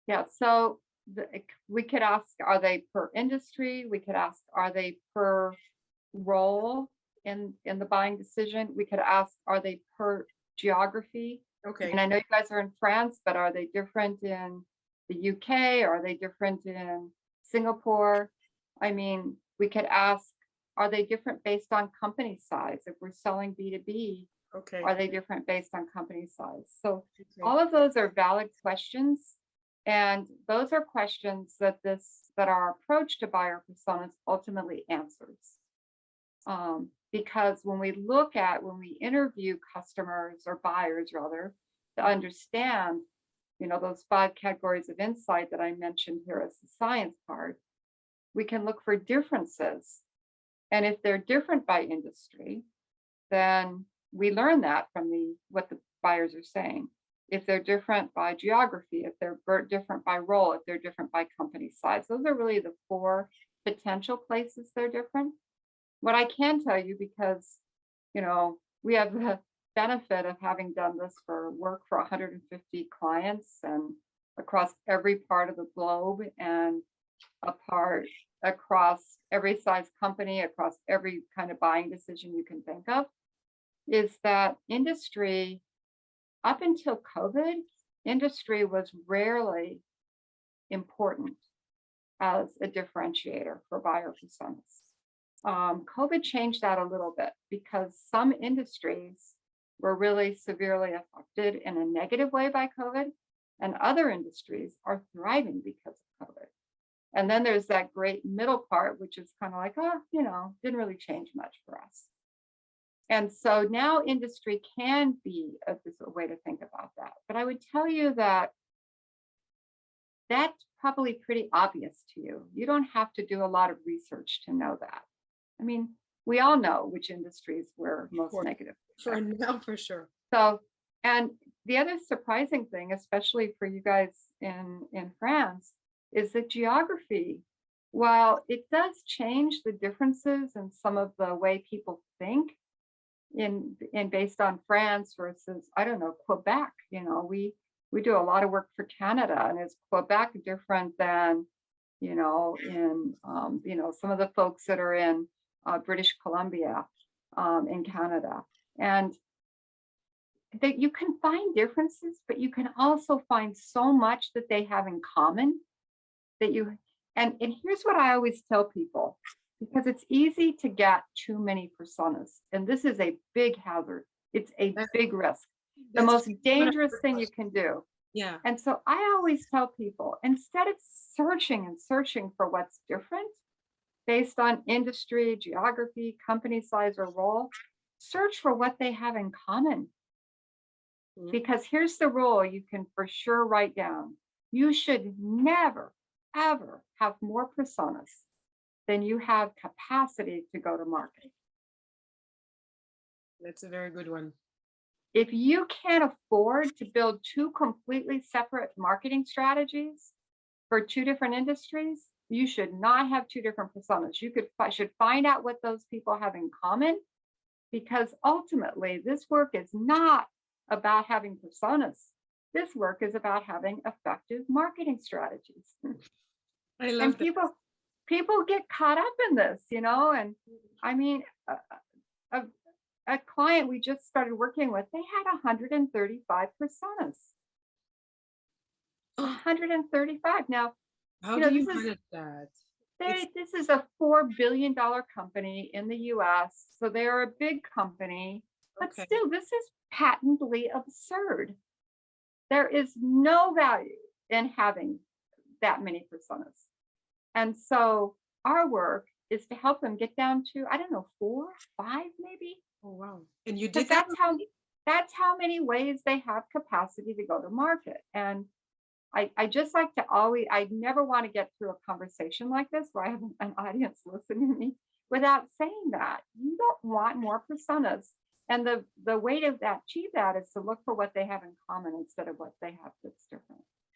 Yeah, so we could ask, are they per industry? We could ask, are they per role in the buying decision? We could ask, are they per geography? And Okay. I know you guys are in France, but are they different in the UK? Are they different in Singapore? I mean, we could ask, are they different based on company size? If we're selling B2B, Okay. are they different based on company size? So Okay. all of those are valid questions. And those are questions that our approach to buyer personas ultimately answers. Because when we interview customers or buyers rather, to understand, those five categories of insight that I mentioned here as the science part, we can look for differences. And if they're different by industry, then we learn that from what the buyers are saying. If they're different by geography, if they're different by role, if they're different by company size, those are really the four potential places they're different. What I can tell you, because we have the benefit of having done this for work for 150 clients and across every part of the globe and apart across every size company, across every kind of buying decision you can think of, is that industry, up until COVID, industry was rarely important as a differentiator for buyer personas. COVID changed that a little bit because some industries were really severely affected in a negative way by COVID, and other industries are thriving because of COVID. And then there's that great middle part, which is kind of like, oh, didn't really change much for us. And so now industry can be a way to think about that. But I would tell you that that's probably pretty obvious to you. You don't have to do a lot of research to know that. I mean, we all know which industries were most For negative for affected. now, for sure. So, and the other surprising thing, especially for you guys in France, is that geography, while it does change the differences in some of the way people think, in based on France versus, I don't know, Quebec. We do a lot of work for Canada, and is Quebec different than, some of the folks that are in British Columbia, in Canada. And that you can find differences, but you can also find so much that they have in common that you and here's what I always tell people, because it's easy to get too many personas, and this is a big hazard. It's a That's big risk, the that's most what I dangerous heard thing about. you can do. Yeah. And so I always tell people, instead of searching and searching for what's different based on industry, geography, company size, or role, search for what they have in common. Mhm. Because here's the rule you can for sure write down. You should never, ever have more personas than you have capacity to go to market. That's a very good one. If you can't afford to build two completely separate marketing strategies for two different industries, you should not have two different personas. Should find out what those people have in common, because ultimately this work is not about having personas. This work is about having effective marketing strategies. I And love that. people get caught up in this, and I mean, a, a client we just started working with, they had 135 personas. Oh, 135. Now, how do you this is manage that? It's this is a $4 billion company in the US. So they are a big company, but okay. still, this is patently absurd. There is no value in having that many personas. And so our work is to help them get down to, I don't know, four, five maybe, Oh, wow. And you because did that already? that's how many ways they have capacity to go to market. And I just like to always, I never want to get through a conversation like this where I have an audience listening to me without saying that. You don't want more personas. And the way to achieve that is to look for what they have in common instead of what they have that's different.